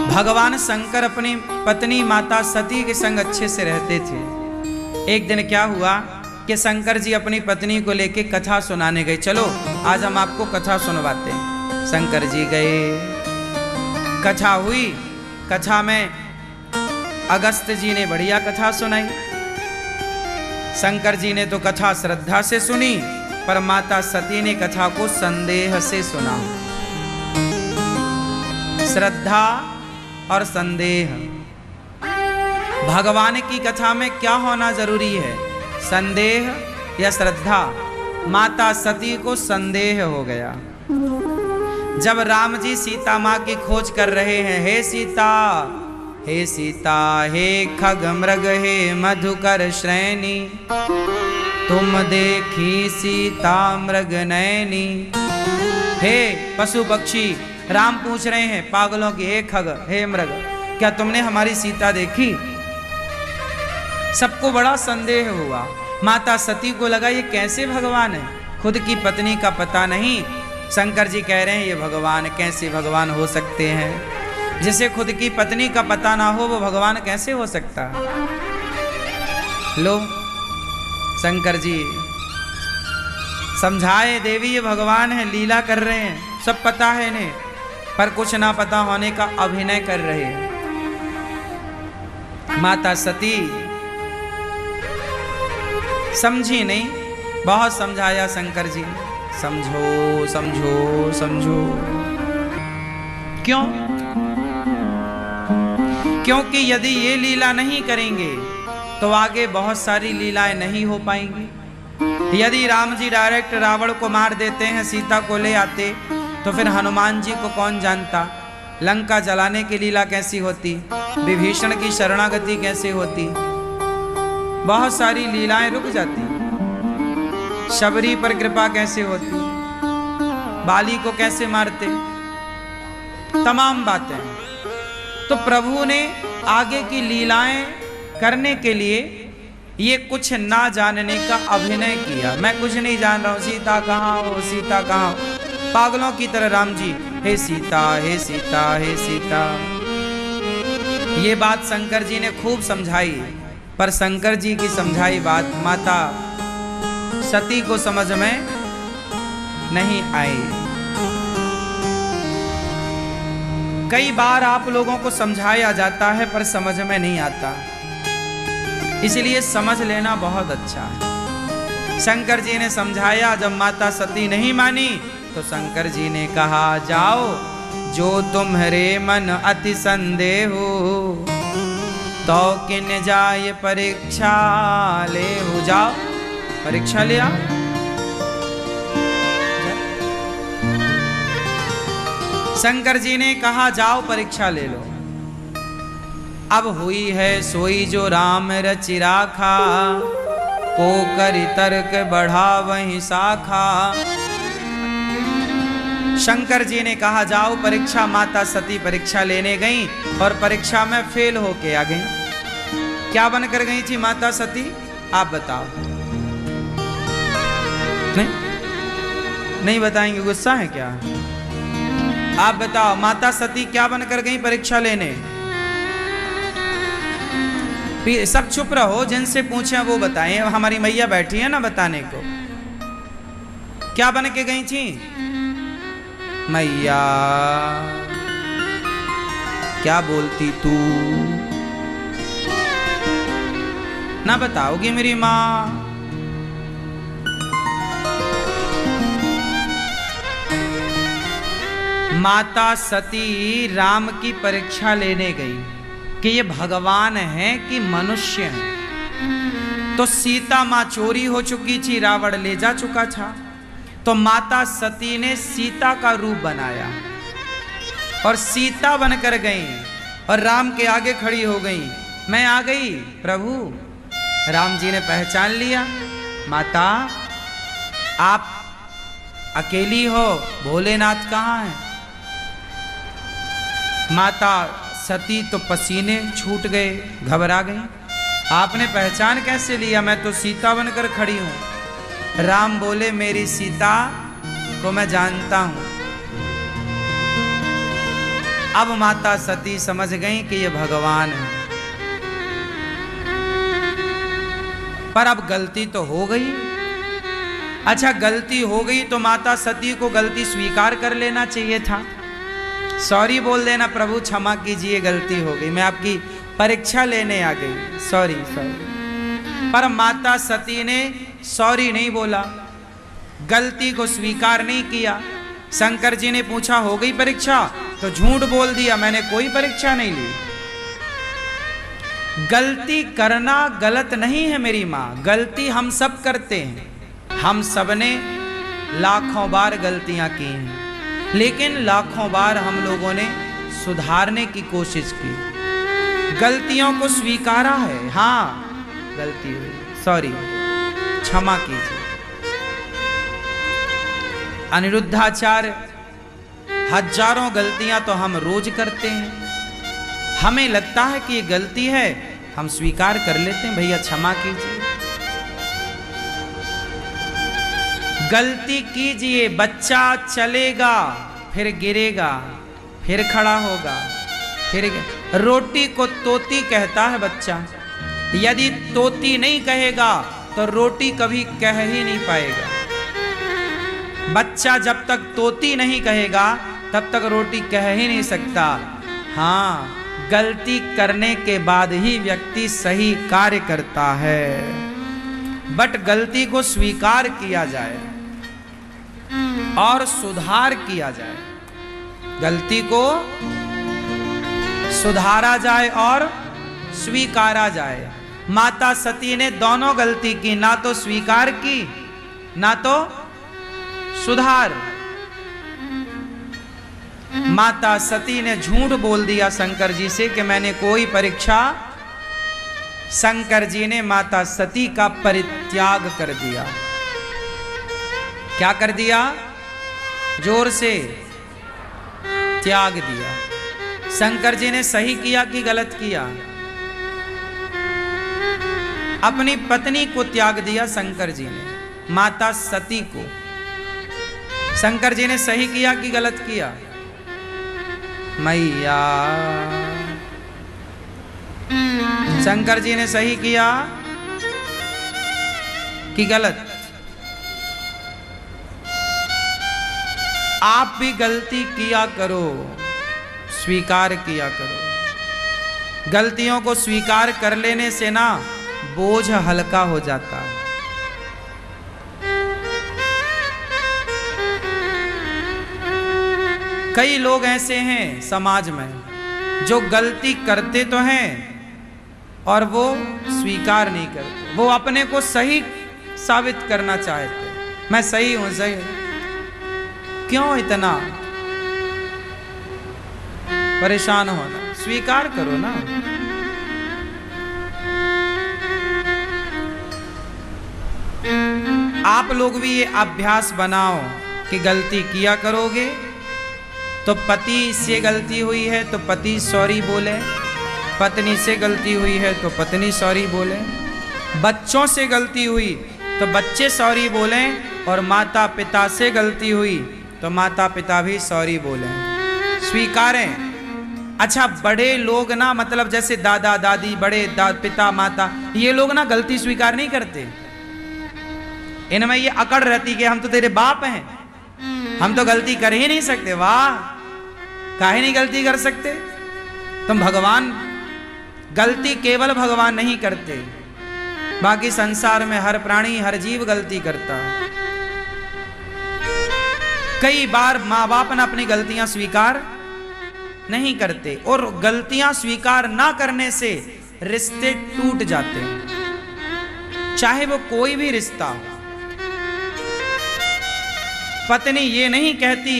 भगवान शंकर अपनी पत्नी माता सती के संग अच्छे से रहते थे। एक दिन क्या हुआ कि शंकर जी अपनी पत्नी को लेके कथा सुनाने गए। चलो आज हम आपको कथा सुनवाते हैं। शंकर जी गए, कथा हुई। कथा में अगस्त जी ने बढ़िया कथा सुनाई। शंकर जी ने तो कथा श्रद्धा से सुनी, पर माता सती ने कथा को संदेह से सुना। श्रद्धा और संदेह, भगवान की कथा में क्या होना जरूरी है, संदेह या श्रद्धा? माता सती को संदेह हो गया। जब राम जी सीता माँ की खोज कर रहे हैं, हे सीता, हे सीता, हे खग मृग, हे मधुकर श्रेणी, तुम देखी सीता मृग नैनी। हे पशु पक्षी, राम पूछ रहे हैं पागलों की, हे खग, हे मृग, क्या तुमने हमारी सीता देखी? सबको बड़ा संदेह हुआ। माता सती को लगा ये कैसे भगवान है, खुद की पत्नी का पता नहीं। शंकर जी कह रहे हैं ये भगवान, कैसे भगवान हो सकते हैं? जिसे खुद की पत्नी का पता ना हो वो भगवान कैसे हो सकता? लो शंकर जी समझाए, देवी ये भगवान है, लीला कर रहे हैं, सब पता है इन्हें, पर कुछ ना पता होने का अभिनय कर रहे हैं। माता सती समझी नहीं, बहुत समझाया शंकर जी, समझो समझो समझो। क्यों? क्योंकि यदि ये लीला नहीं करेंगे तो आगे बहुत सारी लीलाएं नहीं हो पाएंगी। यदि राम जी डायरेक्ट रावण को मार देते हैं, सीता को ले आते, तो फिर हनुमान जी को कौन जानता? लंका जलाने की लीला कैसी होती, विभीषण की शरणागति कैसे होती, बहुत सारी लीलाएं रुक जाती। शबरी पर कृपा कैसे होती, बाली को कैसे मारते, तमाम बातें। तो प्रभु ने आगे की लीलाएं करने के लिए ये कुछ ना जानने का अभिनय किया। मैं कुछ नहीं जान रहा हूं, सीता कहाँ हो, सीता कहाँ हो, पागलों की तरह राम जी, हे सीता, हे सीता, हे सीता। ये बात शंकर जी ने खूब समझाई, पर शंकर जी की समझाई बात माता सती को समझ में नहीं आई। कई बार आप लोगों को समझाया जाता है पर समझ में नहीं आता, इसलिए समझ लेना बहुत अच्छा है। शंकर जी ने समझाया, जब माता सती नहीं मानी तो शंकर जी ने कहा, जाओ जो तुम्हारे मन अति संदेह हो, तो किन जाए परीक्षा ले हो। जाओ परीक्षा ले आओ। शंकर जी ने कहा जाओ परीक्षा ले लो। अब हुई है सोई जो राम रचि राखा, को करि तर्क बढ़ा वहीं शाखा। शंकर जी ने कहा जाओ परीक्षा। माता सती परीक्षा लेने गई और परीक्षा में फेल होके आ गई। क्या बनकर गई थी माता सती, आप बताओ? नहीं बताएंगे, गुस्सा है क्या? आप बताओ माता सती क्या बनकर गई परीक्षा लेने? सब चुप रहो, जिनसे पूछे वो बताएं। हमारी मैया बैठी है ना बताने को। क्या बन के गई थी मैया? क्या बोलती तू? ना बताओगी मेरी माँ? माता सती राम की परीक्षा लेने गई कि ये भगवान है कि मनुष्य है। तो सीता माँ चोरी हो चुकी थी, रावण ले जा चुका था। तो माता सती ने सीता का रूप बनाया और सीता बनकर गई और राम के आगे खड़ी हो गई। मैं आ गई प्रभु। राम जी ने पहचान लिया, माता आप अकेली हो, भोलेनाथ कहाँ है? माता सती तो पसीने छूट गए, घबरा गई। आपने पहचान कैसे लिया? मैं तो सीता बनकर खड़ी हूं। राम बोले मेरी सीता को मैं जानता हूं। अब माता सती समझ गई कि ये भगवान है, पर अब गलती तो हो गई। अच्छा, गलती हो गई तो माता सती को गलती स्वीकार कर लेना चाहिए था, सॉरी बोल देना, प्रभु क्षमा कीजिए गलती हो गई, मैं आपकी परीक्षा लेने आ गई, सॉरी सॉरी। पर माता सती ने सॉरी नहीं बोला, गलती को स्वीकार नहीं किया। शंकर जी ने पूछा हो गई परीक्षा, तो झूठ बोल दिया, मैंने कोई परीक्षा नहीं ली। गलती करना गलत नहीं है मेरी माँ, गलती हम सब करते हैं, हम सब ने लाखों बार गलतियां की हैं, लेकिन लाखों बार हम लोगों ने सुधारने की कोशिश की, गलतियों को स्वीकारा है, हाँ गलती हुई, सॉरी क्षमा कीजिए। अनिरुद्धाचार्य, हजारों गलतियां तो हम रोज करते हैं, हमें लगता है कि ये गलती है, हम स्वीकार कर लेते हैं, भैया क्षमा कीजिए। गलती कीजिए, बच्चा चलेगा फिर गिरेगा, फिर खड़ा होगा, फिर रोटी को तोती कहता है बच्चा, यदि तोती नहीं कहेगा तो रोटी कभी कह ही नहीं पाएगा। बच्चा जब तक तोती नहीं कहेगा तब तक रोटी कह ही नहीं सकता। हाँ, गलती करने के बाद ही व्यक्ति सही कार्य करता है, बट गलती को स्वीकार किया जाए और सुधार किया जाए, गलती को सुधारा जाए और स्वीकारा जाए। माता सती ने दोनों गलती की, ना तो स्वीकार की ना तो सुधार। माता सती ने झूठ बोल दिया शंकर जी से कि मैंने कोई परीक्षा, शंकर जी ने माता सती का परित्याग कर दिया। क्या कर दिया? जोर से त्याग दिया। शंकर जी ने सही किया कि गलत किया? अपनी पत्नी को त्याग दिया शंकर जी ने, माता सती को। शंकर जी ने सही किया कि गलत किया? मैया, शंकर जी ने सही किया कि गलत? आप भी गलती किया करो, स्वीकार किया करो। गलतियों को स्वीकार कर लेने से ना बोझ हल्का हो जाता है। कई लोग ऐसे हैं समाज में जो गलती करते तो हैं और वो स्वीकार नहीं करते, वो अपने को सही साबित करना चाहते, मैं सही हूं, सही हूं। क्यों इतना परेशान होना? स्वीकार करो ना। आप लोग भी ये अभ्यास बनाओ कि गलती किया करोगे तो पति से गलती हुई है तो पति सॉरी बोले, पत्नी से गलती हुई है तो पत्नी सॉरी बोले, बच्चों से गलती हुई तो बच्चे सॉरी बोलें, और माता पिता से गलती हुई तो माता पिता भी सॉरी बोलें, स्वीकारें। अच्छा, बड़े लोग ना, मतलब जैसे दादा दादी, बड़े पिता माता, ये लोग ना गलती स्वीकार नहीं करते। इनमें ये अकड़ रहती कि हम तो तेरे बाप हैं, हम तो गलती कर ही नहीं सकते। वाह, काहे नहीं गलती कर सकते? तुम भगवान, गलती केवल भगवान नहीं करते, बाकी संसार में हर प्राणी हर जीव गलती करता है। कई बार माँ बाप ना अपनी गलतियां स्वीकार नहीं करते, और गलतियां स्वीकार ना करने से रिश्ते टूट जाते हैं, चाहे वो कोई भी रिश्ता हो। पत्नी ये नहीं कहती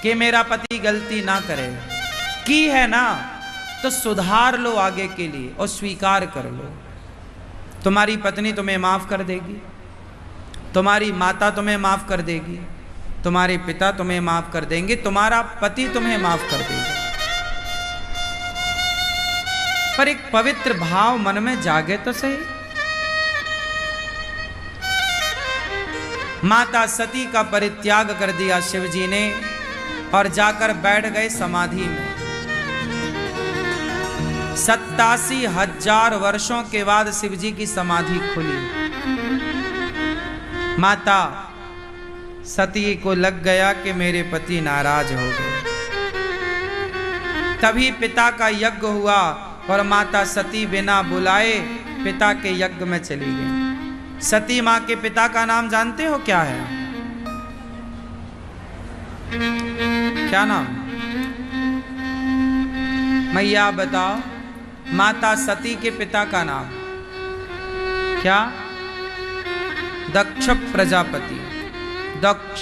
कि मेरा पति गलती ना करे, की है ना तो सुधार लो आगे के लिए और स्वीकार कर लो। तुम्हारी पत्नी तुम्हें माफ कर देगी, तुम्हारी माता तुम्हें माफ कर देगी, तुम्हारे पिता तुम्हें माफ कर देंगे, तुम्हारा पति तुम्हें माफ कर देगा। पर एक पवित्र भाव मन में जागे तो सही। माता सती का परित्याग कर दिया शिव जी ने और जाकर बैठ गए समाधि में। 87,000 वर्षों के बाद शिव जी की समाधि खुली। माता सती को लग गया कि मेरे पति नाराज हो गए। तभी पिता का यज्ञ हुआ और माता सती बिना बुलाए पिता के यज्ञ में चली गई। सती मां के पिता का नाम जानते हो क्या है? क्या नाम? मैया बताओ, माता सती के पिता का नाम क्या? दक्ष प्रजापति। दक्ष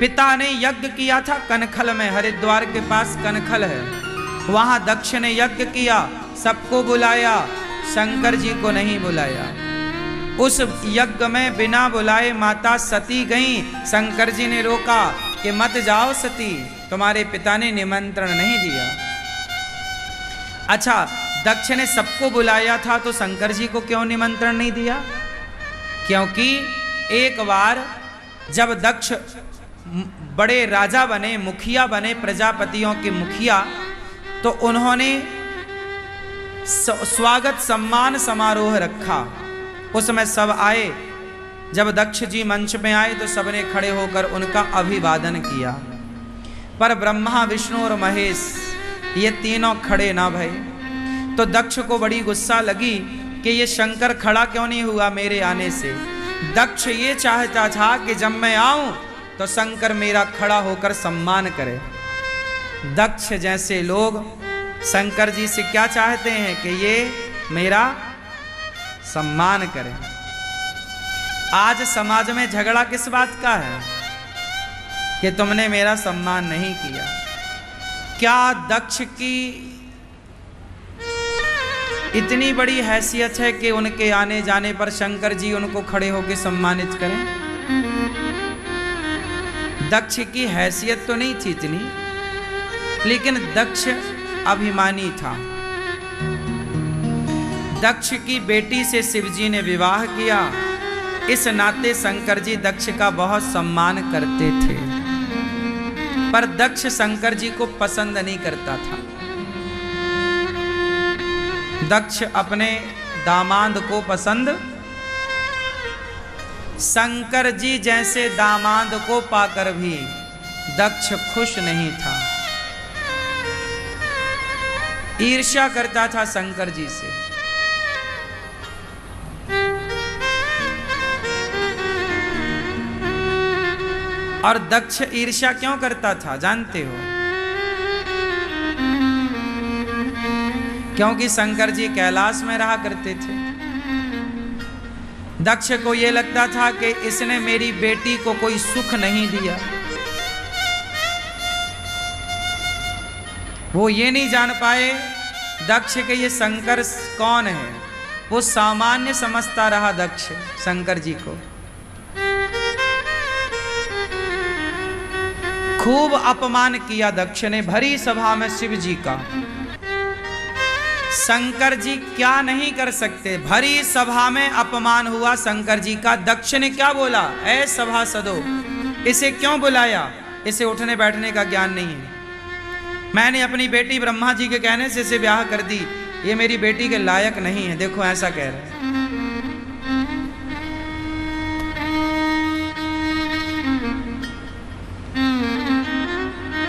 पिता ने यज्ञ किया था कनखल में, हरिद्वार के पास कनखल है, वहां दक्ष ने यज्ञ किया, सबको बुलाया, शंकर जी को नहीं बुलाया। उस यज्ञ में बिना बुलाए माता सती गई। शंकर जी ने रोका कि मत जाओ सती, तुम्हारे पिता ने निमंत्रण नहीं दिया। अच्छा, दक्ष ने सबको बुलाया था तो शंकर जी को क्यों निमंत्रण नहीं दिया? क्योंकि एक बार जब दक्ष बड़े राजा बने, मुखिया बने, प्रजापतियों के मुखिया, तो उन्होंने स्वागत सम्मान समारोह रखा। उसमें सब आए। जब दक्ष जी मंच में आए तो सबने खड़े होकर उनका अभिवादन किया, पर ब्रह्मा, विष्णु और महेश ये तीनों खड़े ना भये। तो दक्ष को बड़ी गुस्सा लगी कि ये शंकर खड़ा क्यों नहीं हुआ मेरे आने से। दक्ष ये चाहता था कि जब मैं आऊं तो शंकर मेरा खड़ा होकर सम्मान करे। दक्ष जैसे लोग शंकर जी से क्या चाहते हैं कि ये मेरा सम्मान करें। आज समाज में झगड़ा किस बात का है? कि तुमने मेरा सम्मान नहीं किया। क्या दक्ष की इतनी बड़ी हैसियत है कि उनके आने जाने पर शंकर जी उनको खड़े होकर सम्मानित करें? दक्ष की हैसियत तो नहीं थी इतनी, लेकिन दक्ष अभिमानी था। दक्ष की बेटी से शिवजी ने विवाह किया, इस नाते शंकर जी दक्ष का बहुत सम्मान करते थे। पर दक्ष शंकर जी को पसंद नहीं करता था। दक्ष अपने दामाद को पसंद, शंकर जी जैसे दामाद को पाकर भी दक्ष खुश नहीं था। ईर्ष्या करता था शंकर जी से। और दक्ष ईर्ष्या क्यों करता था जानते हो? क्योंकि शंकर जी कैलाश में रहा करते थे। दक्ष को यह लगता था कि इसने मेरी बेटी को कोई सुख नहीं दिया। वो ये नहीं जान पाए दक्ष के ये शंकर कौन है। वो सामान्य समझता रहा दक्ष शंकर जी को। खूब अपमान किया दक्ष ने भरी सभा में शिव जी का। शंकर जी क्या नहीं कर सकते। भरी सभा में अपमान हुआ शंकर जी का। दक्ष ने क्या बोला? ऐ सभासदों, इसे क्यों बुलाया? इसे उठने बैठने का ज्ञान नहीं है। मैंने अपनी बेटी ब्रह्मा जी के कहने से इसे ब्याह कर दी। ये मेरी बेटी के लायक नहीं है। देखो ऐसा कह रहे हैं।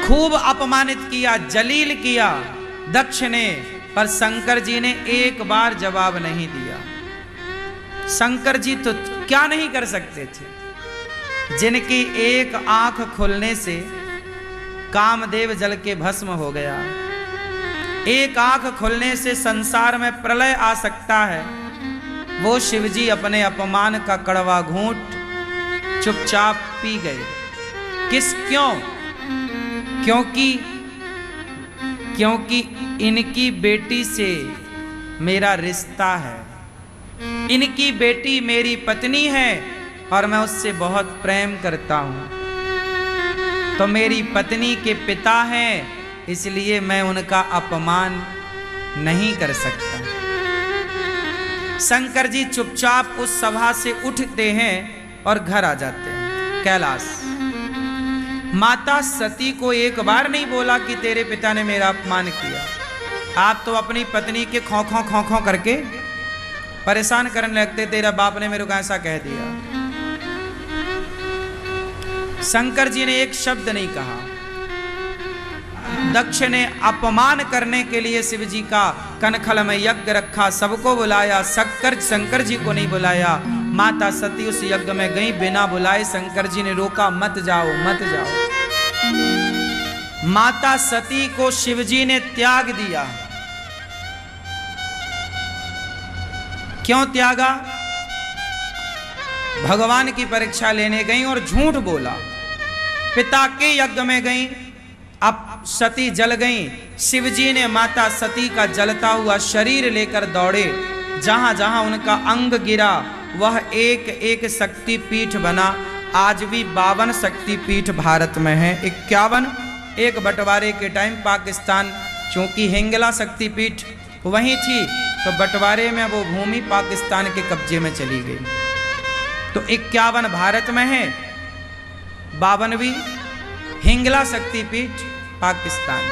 खूब अपमानित किया, जलील किया दक्ष ने, पर शंकर जी ने एक बार जवाब नहीं दिया। शंकर जी तो क्या नहीं कर सकते थे। जिनकी एक आंख खुलने से कामदेव जल के भस्म हो गया। एक आंख खुलने से संसार में प्रलय आ सकता है। वो शिवजी अपने अपमान का कड़वा घूंट चुपचाप पी गए। क्यों? क्योंकि इनकी बेटी से मेरा रिश्ता है। इनकी बेटी मेरी पत्नी है और मैं उससे बहुत प्रेम करता हूं। तो मेरी पत्नी के पिता हैं, इसलिए मैं उनका अपमान नहीं कर सकता। शंकर जी चुपचाप उस सभा से उठते हैं और घर आ जाते हैं कैलाश। माता सती को एक बार नहीं बोला कि तेरे पिता ने मेरा अपमान किया। आप तो अपनी पत्नी के खौं करके परेशान करने लगते, तेरा बाप ने मेरे को ऐसा कह दिया। शंकर जी ने एक शब्द नहीं कहा। दक्ष ने अपमान करने के लिए शिव जी का कनखल में यज्ञ रखा, सबको बुलाया, शंकर जी को नहीं बुलाया। माता सती उस यज्ञ में गई बिना बुलाए। शंकर जी ने रोका, मत जाओ मत जाओ। माता सती को शिव जी ने त्याग दिया। क्यों त्यागा? भगवान की परीक्षा लेने गई और झूठ बोला। पिता के यज्ञ में गई, अब सती जल गई। शिव जी ने माता सती का जलता हुआ शरीर लेकर दौड़े। जहां जहां उनका अंग गिरा वह एक एक शक्तिपीठ बना। आज भी 52 शक्तिपीठ भारत में है। 51 एक बंटवारे के टाइम पाकिस्तान, चूंकि हिंगला शक्तिपीठ वहीं थी तो बंटवारे में वो भूमि पाकिस्तान के कब्जे में चली गई। तो 51 भारत में है, 52वीं हिंगला शक्तिपीठ पाकिस्तान।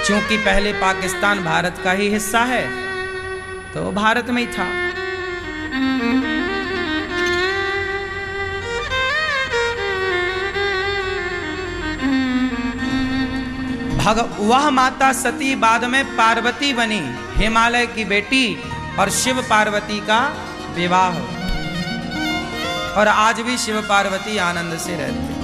क्योंकि पहले पाकिस्तान भारत का ही हिस्सा है तो भारत में ही था। वह माता सती बाद में पार्वती बनी, हिमालय की बेटी, और शिव पार्वती का विवाह। और आज भी शिव पार्वती आनंद से रहते हैं।